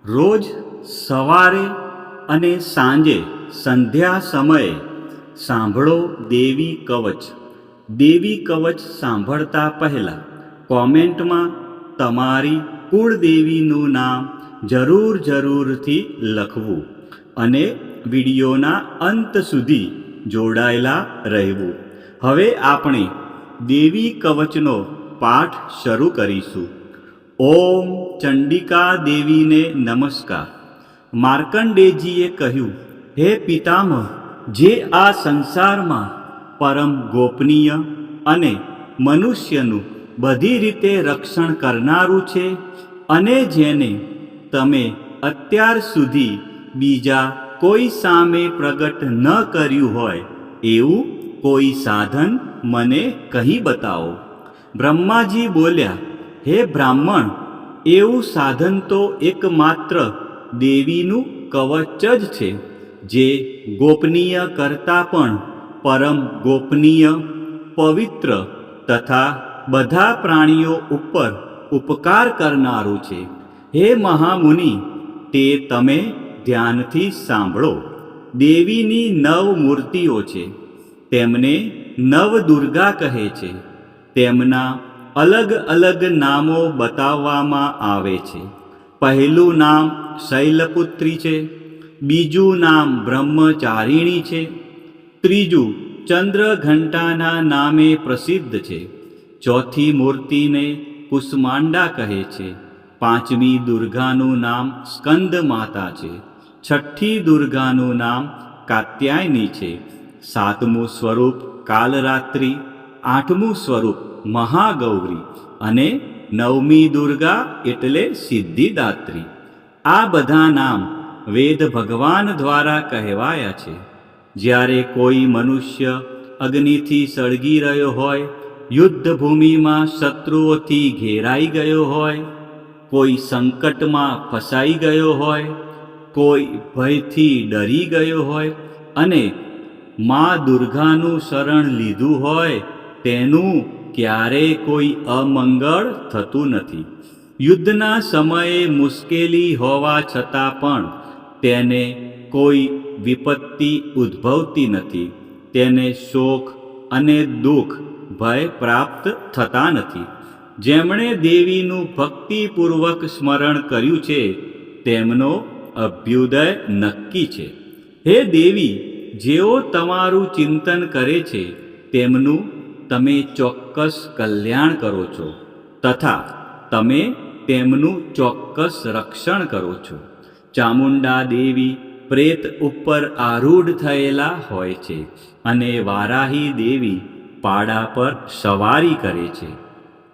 રોજ સવારે અને સાંજે સંધ્યા સમયે સાંભળો દેવી કવચ. દેવી કવચ સાંભળતા પહેલાં કોમેન્ટમાં તમારી કુળદેવીનું નામ જરૂરથી લખવું અને વિડીયોના અંત સુધી જોડાયેલા રહેવું. હવે આપણે દેવી કવચનો પાઠ શરૂ કરીશું. ઓમ ચંડિકા દેવીને નમસ્કાર. માર્કંડેયજીએ કહ્યું, હે પિતામહ, જે આ સંસારમાં પરમ ગોપનીય અને મનુષ્યનું બધી રીતે રક્ષણ કરનારું છે અને જેને તમે અત્યાર સુધી બીજા કોઈ સામે પ્રગટ ન કર્યું હોય એવું કોઈ સાધન મને કહી બતાવો. બ્રહ્માજી બોલ્યા, હે બ્રાહ્મણ, એવું સાધન તો એકમાત્ર દેવીનું કવચ જ છે, જે ગોપનીય કરતાં પણ પરમ ગોપનીય, પવિત્ર તથા બધા પ્રાણીઓ ઉપર ઉપકાર કરનારું છે. હે મહામુનિ, તે તમે ધ્યાનથી સાંભળો. દેવીની 9 મૂર્તિઓ છે. તેમને નવદુર્ગા કહે છે. તેમના અલગ અલગ નામો બતાવવામાં આવે છે. પહેલું નામ શૈલપુત્રી છે, બીજું નામ બ્રહ્મચારિણી છે, ત્રીજું ચંદ્રઘંટાના નામે પ્રસિદ્ધ છે, ચોથી મૂર્તિને કુષ્માંડા કહે છે, પાંચમી દુર્ગાનું નામ સ્કંદ માતા છે, છઠ્ઠી દુર્ગાનું નામ કાત્યાયની છે, સાતમું સ્વરૂપ કાલરાત્રિ, આઠમું સ્વરૂપ મહાગૌરી અને નવમી દુર્ગા એટલે સિદ્ધિદાત્રી. આ બધા નામ વેદ ભગવાન દ્વારા કહેવાયા છે. જ્યારે કોઈ મનુષ્ય અગ્નિથી સળગી રહ્યો હોય, યુદ્ધભૂમિમાં શત્રુઓથી ઘેરાઈ ગયો હોય, કોઈ સંકટમાં ફસાઈ ગયો હોય, કોઈ ભયથી ડરી ગયો હોય અને મા દુર્ગાનું શરણ લીધું હોય, તેનું ક્યારેય કોઈ અમંગળ થતું નથી. યુદ્ધના સમયે મુશ્કેલી હોવા છતાં પણ તેને કોઈ વિપત્તિ ઉદ્ભવતી નથી. તેને શોક અને દુઃખ ભય પ્રાપ્ત થતા નથી. જેમણે દેવીનું ભક્તિપૂર્વક સ્મરણ કર્યું છે તેમનો અભ્યુદય નક્કી છે. હે દેવી, જેઓ તમારું ચિંતન કરે છે તેમનું તમે ચોક્કસ કલ્યાણ કરો છો તથા તમે તેમનું ચોક્કસ રક્ષણ કરો છો. ચામુંડા દેવી પ્રેત ઉપર આરૂઢ થયેલા હોય છે અને વારાહી દેવી પાડા પર સવારી કરે છે.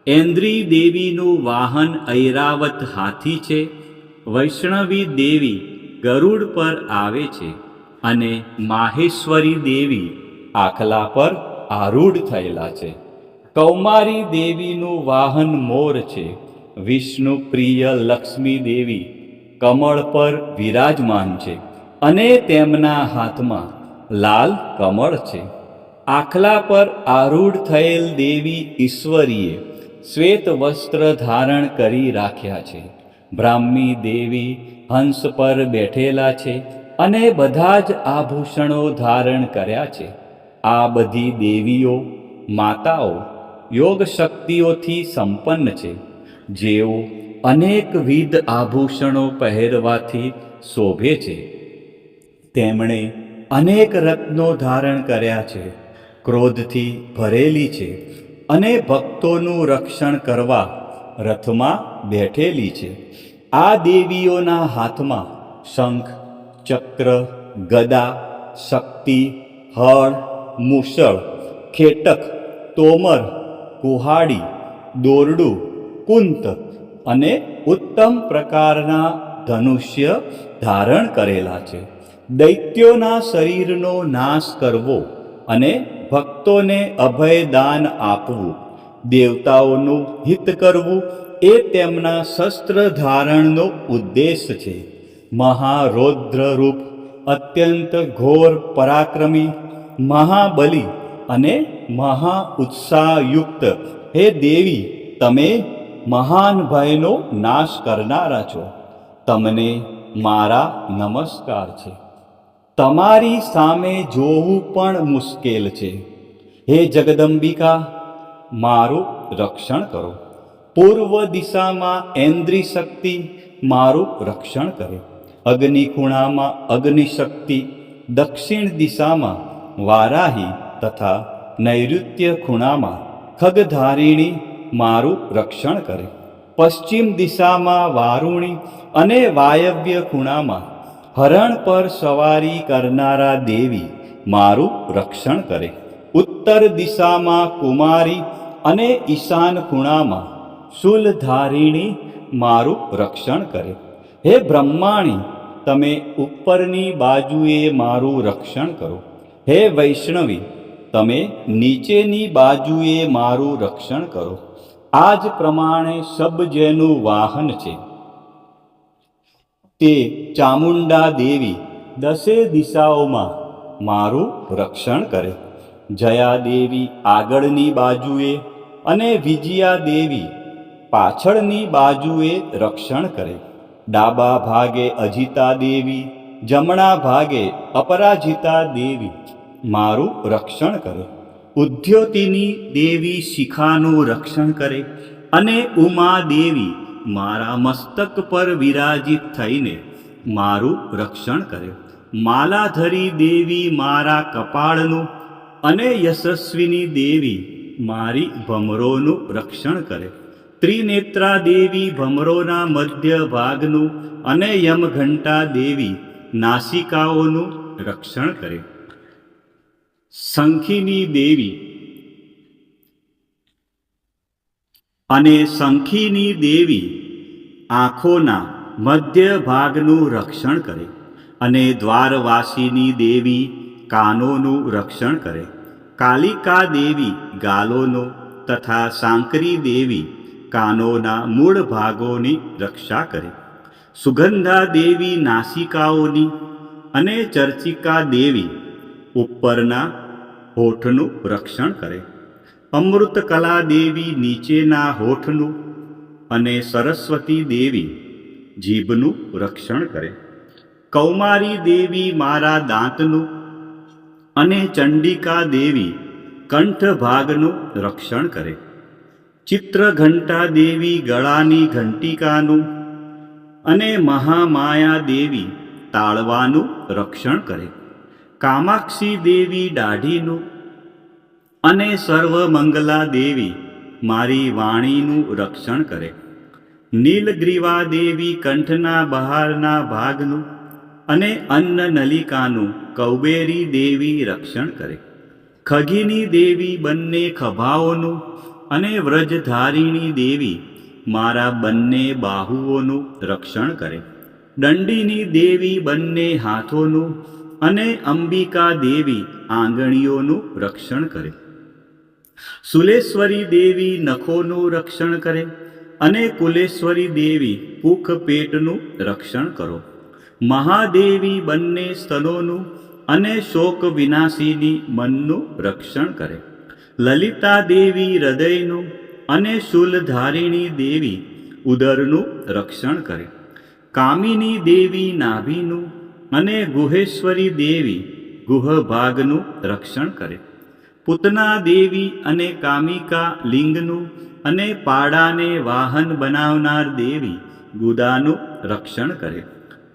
ઐન્દ્રી દેવીનું વાહન ઐરાવત હાથી છે. વૈષ્ણવી દેવી ગરુડ પર આવે છે અને માહેશ્વરી દેવી આખલા પર આરૂઢ થયેલા છે. કૌમારી દેવીનું વાહન મોર છે. વિષ્ણુ પ્રિય લક્ષ્મી દેવી કમળ પર વિરાજમાન છે અને તેમના હાથમાં લાલ કમળ છે. આખલા પર આરૂઢ થયેલ દેવી ઈશ્વરીએ શ્વેત વસ્ત્ર ધારણ કરી રાખ્યા છે. બ્રાહ્મી દેવી હંસ પર બેઠેલા છે અને બધા જ આભૂષણો ધારણ કર્યા છે. આ બધી દેવીઓ માતાઓ યોગ શક્તિઓથી સંપન્ન છે, જેઓ અનેકવિધ આભૂષણો પહેરવાથી શોભે છે. તેમણે અનેક રત્નો ધારણ કર્યા છે, ક્રોધથી ભરેલી છે અને ભક્તોનું રક્ષણ કરવા રથમાં બેઠેલી છે. આ દેવીઓના હાથમાં શંખ, ચક્ર, ગદા, શક્તિ, હળ, મૂષળ, ખેટક, તોમર, કુહાડી, દોરડું, કુંત અને ઉત્તમ પ્રકારના ધનુષ્ય ધારણ કરેલા છે. દૈત્યોના શરીરનો નાશ કરવો અને ભક્તોને અભયદાન આપવું, દેવતાઓનું હિત કરવું એ તેમના શસ્ત્ર ધારણનો ઉદ્દેશ છે. મહારૌદ્ર રૂપ, અત્યંત ઘોર પરાક્રમી, મહાબલી અને મહા ઉત્સાહયુક્ત હે દેવી, તમે મહાન ભયનો નાશ કરનારા છો. તમને મારા નમસ્કાર છે. તમારી સામે જોવું પણ મુશ્કેલ છે. હે જગદંબિકા, મારું રક્ષણ કરો. પૂર્વ દિશામાં ઐન્દ્રી શક્તિ મારું રક્ષણ કરે. અગ્નિ ખૂણામાં અગ્નિ શક્તિ, દક્ષિણ દિશામાં વારાહી તથા નૈઋત્ય ખૂણામાં ખગધારિણી મારું રક્ષણ કરે. પશ્ચિમ દિશામાં વારુણી અને વાયવ્ય ખૂણામાં હરણ પર સવારી કરનારા દેવી મારું રક્ષણ કરે. ઉત્તર દિશામાં કુમારી અને ઈશાન ખૂણામાં શૂલધારિણી મારું રક્ષણ કરે. હે બ્રહ્માણી, તમે ઉપરની બાજુએ મારું રક્ષણ કરો. હે વૈષ્ણવી, તમે નીચેની બાજુએ મારું રક્ષણ કરો. આ જ પ્રમાણે શબ જેનું વાહન છે તે ચામુંડા દેવી દસે દિશાઓમાં મારું રક્ષણ કરે. જયા દેવી આગળની બાજુએ અને વિજયા દેવી પાછળની બાજુએ રક્ષણ કરે. ડાબા ભાગે અજિતા દેવી, જમણા ભાગે અપરાજિતા દેવી મારું રક્ષણ કરે. ઉદ્યોતિની દેવી શિખાનું રક્ષણ કરે અને ઉમા દેવી મારા મસ્તક પર વિરાજિત થઈને મારું રક્ષણ કરે. માલાધરી દેવી મારા કપાળનું અને યશસ્વિની દેવી મારી ભમરોનું રક્ષણ કરે. ત્રિનેત્રા દેવી ભમરોના મધ્ય ભાગનું અને યમઘંટા દેવી નાસિકાઓનું રક્ષણ કરે. શંખિની દેવી અને શંખિની દેવી આંખોના મધ્ય ભાગનું રક્ષણ કરે અને દ્વારવાસીની દેવી કાનોનું રક્ષણ કરે. કાલિકા દેવી ગાલોનો તથા સાંકરી દેવી કાનોના મૂળ ભાગોની રક્ષા કરે. સુગંધા દેવી નાસિકાઓની અને ચર્ચિકા દેવી ઉપરના હોઠનું રક્ષણ કરે. અમૃતકલા દેવી નીચેના હોઠનું અને સરસ્વતી દેવી જીભનું રક્ષણ કરે. કૌમારી દેવી મારા દાંતનું અને ચંડિકા દેવી કંઠ ભાગનું રક્ષણ કરે. ચિત્રઘંટા દેવી ગળાની ઘંટિકાનું અને મહામાયા દેવી તાળવાનું રક્ષણ કરે. કામાક્ષી દેવી દાઢીનું અને સર્વમંગલા દેવી મારી વાણીનું રક્ષણ કરે. નીલગ્રીવા દેવી કંઠના બહારના ભાગનું અને અન્ન નલિકાનું કૌબેરી દેવી રક્ષણ કરે. ખગીની દેવી બંને ખભાઓનું અને વ્રજધારિણી દેવી મારા બંને બાહુઓનું રક્ષણ કરે. દંડીની દેવી બંને હાથોનું અને અંબિકા દેવી આંગળીઓનું રક્ષણ કરે. સુલેશ્વરી દેવી નખોનું રક્ષણ કરે અને કુલેશ્વરી દેવી પુખ પેટનું રક્ષણ કરો. મહાદેવી બંને સ્તનોનું અને શોક વિનાશીની મનનું રક્ષણ કરે. લલિતા દેવી હૃદયનું અને શૂલધારિણી દેવી ઉદરનું રક્ષણ કરે. કામિની દેવી નાભીનું અને ગુહેશ્વરી દેવી ગુહ ભાગનું રક્ષણ કરે. પૂતના દેવી અને કામિકા લિંગનું અને પાડાને વાહન બનાવનાર દેવી ગુદાનું રક્ષણ કરે.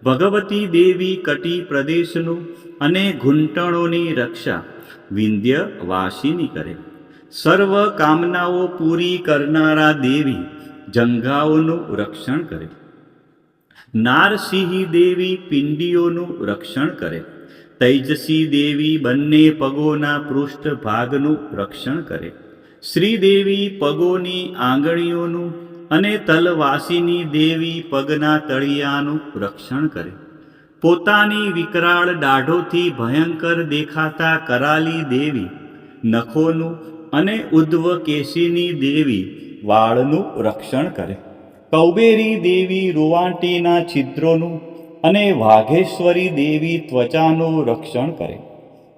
ભગવતી દેવી કટી પ્રદેશનું અને ઘૂંટણોની રક્ષા વિંધ્યવાસીની કરે. સર્વ કામનાઓ પૂરી કરનારા દેવી જંઘાઓનું રક્ષણ કરે. નારસિંહી દેવી પિંડીઓનું રક્ષણ કરે. તૈજસી દેવી બંને પગોના પૃષ્ઠ ભાગનું રક્ષણ કરે. શ્રીદેવી પગોની આંગળીઓનું અને તલવાસીની દેવી પગના તળિયાનું રક્ષણ કરે. પોતાની વિકરાળ દાઢોથી ભયંકર દેખાતા કરાલી દેવી નખોનું અને ઉદ્ધવ કેશીની દેવી વાળનું રક્ષણ કરે. કૌબેરી દેવી રૂવાંટીના છિદ્રોનું અને વાઘેશ્વરી દેવી ત્વચાનું રક્ષણ કરે.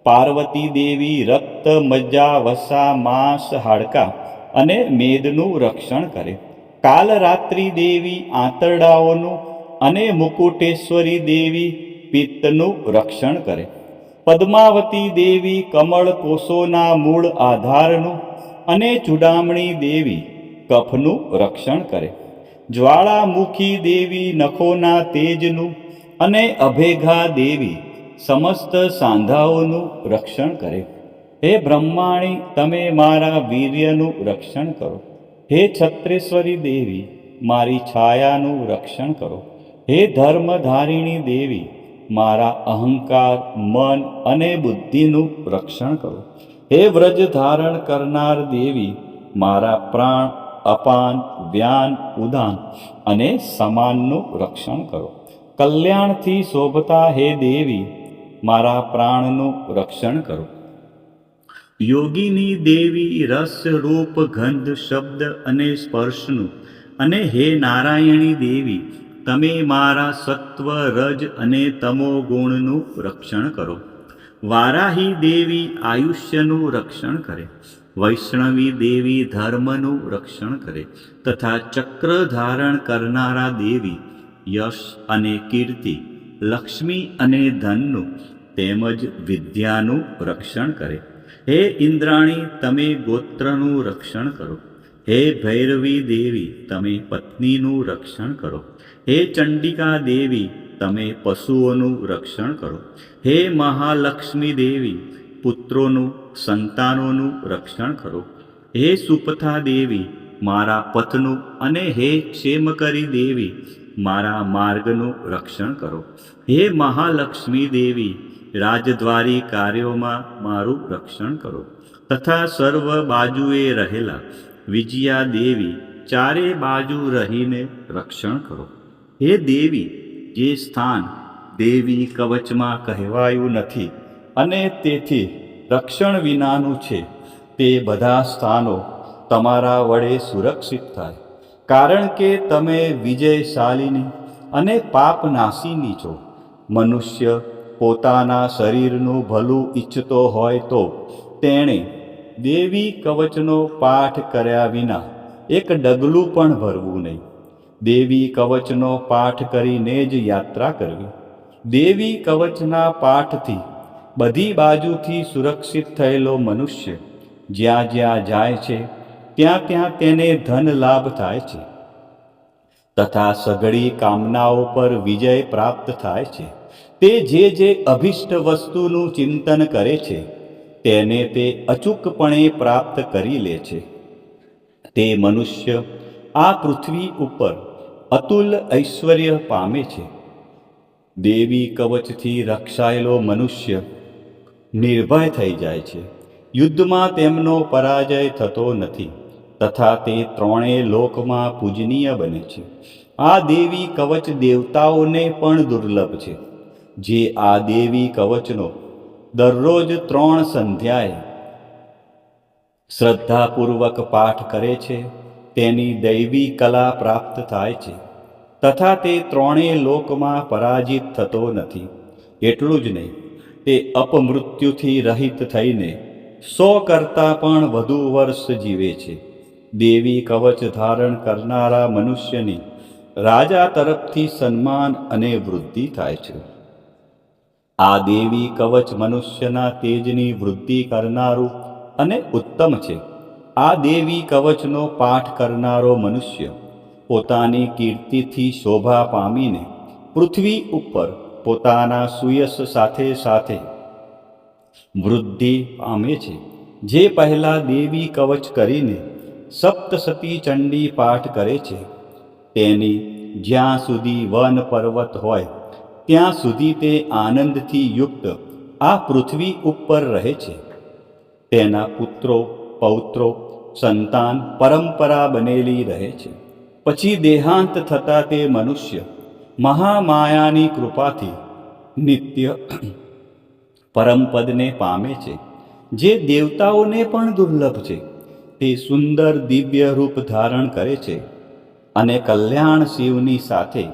પાર્વતી દેવી રક્ત, મજ્જા, વસા, માંસ, હાડકાં અને મેદનું રક્ષણ કરે. કાલરાત્રિ દેવી આંતરડાઓનું અને મુકુટેશ્વરી દેવી પિત્તનું રક્ષણ કરે. પદ્માવતી દેવી કમળ કોષોના મૂળ આધારનું અને ચૂડામણી દેવી કફનું રક્ષણ કરે. જ્વાળામુખી દેવી નખોના તેજનું અને અભેગા દેવી સમસ્ત સાંધાઓનું રક્ષણ કરે. હે બ્રહ્માણી, તમે મારા વીર્યનું રક્ષણ કરો. હે છત્રેશ્વરી દેવી, મારી છાયાનું રક્ષણ કરો. હે ધર્મધારિણી દેવી, મારા અહંકાર, મન અને બુદ્ધિનું રક્ષણ કરો. હે વ્રજ ધારણ કરનાર દેવી, મારા પ્રાણ, અપાન, વ્યાન, ઉદાન અને સમાનનું રક્ષણ કરો. કલ્યાણથી શોભતા હે દેવી, મારા પ્રાણનું રક્ષણ કરો. યોગીની દેવી રસ, રૂપ, ગંધ, શબ્દ અને સ્પર્શનું અને હે નારાયણી દેવી, તમે મારા સત્વ, રજ અને તમો ગુણનું રક્ષણ કરો. વારાહી દેવી આયુષ્યનું રક્ષણ કરે. વૈષ્ણવી દેવી ધર્મનું રક્ષણ કરે તથા ચક્ર ધારણ કરનારા દેવી યશ અને કીર્તિ, લક્ષ્મી અને ધનનું તેમજ વિદ્યાનું રક્ષણ કરે. હે ઇન્દ્રાણી, તમે ગોત્રનું રક્ષણ કરો. હે ભૈરવી દેવી, તમે પત્નીનું રક્ષણ કરો. હે ચંડિકા દેવી, તમે પશુઓનું રક્ષણ કરો. હે મહાલક્ષ્મી દેવી, પુત્રોનું, સંતાનોનું રક્ષણ કરો. હે સુપથા દેવી, મારા પથનું અને હે ક્ષેમકરી દેવી, મારા માર્ગનું રક્ષણ કરો. હે મહાલક્ષ્મી દેવી, રાજદ્વારી કાર્યોમાં મારું રક્ષણ કરો તથા સર્વ બાજુએ રહેલા વિજયા દેવી, ચારે બાજુ રહીને રક્ષણ કરો. હે દેવી, જે સ્થાન દેવી કવચમાં કહેવાયું નથી અને તેથી રક્ષણ વિનાનું છે, તે બધા સ્થાનો તમારા વડે સુરક્ષિત થાય. કારણ કે તમે વિજયશાલિની અને પાપનાશીની છો. મનુષ્ય પોતાના શરીરનું ભલું ઈચ્છતો હોય તો તેણે દેવી કવચનો પાઠ કર્યા વિના એક ડગલું પણ ભરવું નહીં. દેવી કવચનો પાઠ કરીને જ યાત્રા કરવી. દેવી કવચના પાઠથી બધી બાજુથી સુરક્ષિત થયેલો મનુષ્ય જ્યાં જ્યાં જાય છે ત્યાં ત્યાં તેને ધન લાભ થાય છે તથા સઘળી કામનાઓ પર વિજય પ્રાપ્ત થાય છે. તે જે અભિષ્ટ વસ્તુનું ચિંતન કરે છે તેને તે અચૂકપણે પ્રાપ્ત કરી લે છે. તે મનુષ્ય આ પૃથ્વી ઉપર અતુલ ઐશ્વર્ય પામે છે. દેવી કવચથી રક્ષાયેલો મનુષ્ય નિર્ભય થઈ જાય છે. યુદ્ધમાં તેમનો પરાજય થતો નથી તથા તે ત્રણેય લોકમાં પૂજનીય બને છે. આ દેવી કવચ દેવતાઓને પણ દુર્લભ છે. જે આ દેવી કવચનો દરરોજ 3 સંધ્યાએ શ્રદ્ધાપૂર્વક પાઠ કરે છે તેની દૈવી કલા પ્રાપ્ત થાય છે તથા તે ત્રણેય લોકમાં પરાજિત થતો નથી. એટલું જ નહીં, તે અપમૃત્યુથી રહિત થઈને 100 કરતાં પણ વધુ વર્ષ જીવે છે. દેવી કવચ ધારણ કરનારા મનુષ્યની રાજા તરફથી સન્માન અને વૃદ્ધિ થાય છે. આ દેવી કવચ મનુષ્યના તેજની વૃદ્ધિ કરનારું અને ઉત્તમ છે. આ દેવી કવચનો પાઠ કરનારો મનુષ્ય પોતાની કીર્તિથી શોભા પામીને પૃથ્વી ઉપર પોતાના સુયશ સાથે સાથે વૃદ્ધિ પામે છે. જે પહેલા દેવી કવચ કરીને સપ્તસતી ચંડી પાઠ કરે છે તેની જ્યાં સુધી વન પર્વત હોય ત્યાં સુધી તે આનંદથી યુક્ત આ પૃથ્વી ઉપર રહે છે. તેના પુત્રો, પૌત્રો, સંતાન પરંપરા બનેલી રહે છે. પછી દેહાંત થતાં તે મનુષ્ય મહામાયાની કૃપાથી નિત્ય પરમપદને પામે છે. જે દેવતાઓને પણ દુર્લભ છે. તે સુંદર દિવ્ય રૂપ ધારણ કરે છે અને કલ્યાણ શિવની સાથે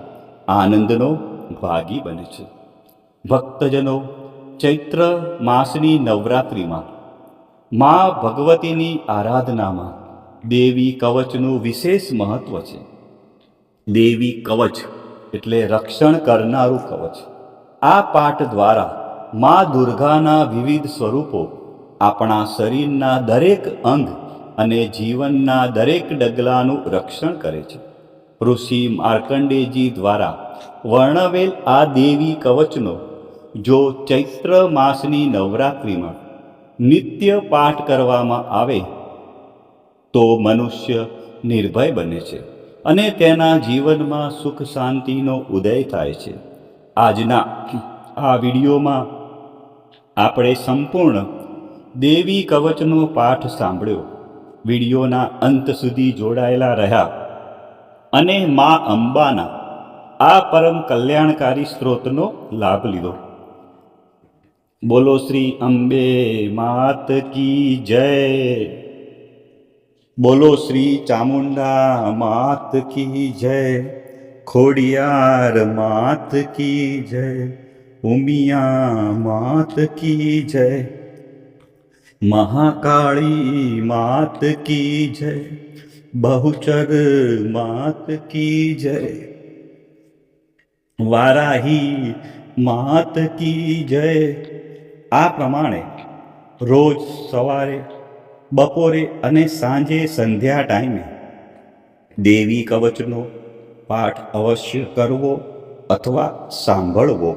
આનંદનો ભાગી બને છે. ભક્તજનો, ચૈત્ર માસની નવરાત્રિમાં મા ભગવતીની આરાધનામાં દેવી કવચનું વિશેષ મહત્વ છે. દેવી કવચ એટલે રક્ષણ કરનારું કવચ. આ પાઠ દ્વારા મા દુર્ગાના વિવિધ સ્વરૂપો આપણા શરીરના દરેક અંગ અને જીવનના દરેક ડગલાનું રક્ષણ કરે છે. ઋષિ માર્કંડેયજી દ્વારા વર્ણવેલ આ દેવી કવચનો જો ચૈત્ર માસની નવરાત્રિમાં નિત્ય પાઠ કરવામાં આવે તો મનુષ્ય નિર્ભય બને છે અને તેના જીવનમાં સુખ શાંતિનો ઉદય થાય છે. આજના આ વિડીયોમાં આપણે સંપૂર્ણ દેવી કવચનો પાઠ સાંભળ્યો. વિડીયોના અંત સુધી જોડાયેલા રહ્યા અને મા અંબાના આ પરમ કલ્યાણકારી સ્ત્રોતનો લાભ લીધો. બોલો શ્રી અંબે માત કી જય. બોલો શ્રી ચામુંડા માત કી જય. ખોડિયાર માત કી જય. ઉમિયા માત કી જય. મહાકાળી માત કી જય. બહુચર માત કી જય. વારાહી માત કી જય. આ પ્રમાણે રોજ સવારે, બપોરે અને સાંજે સંધ્યા ટાઈમે દેવી કવચનો પાઠ અવશ્ય કરવો અથવા સાંભળવો.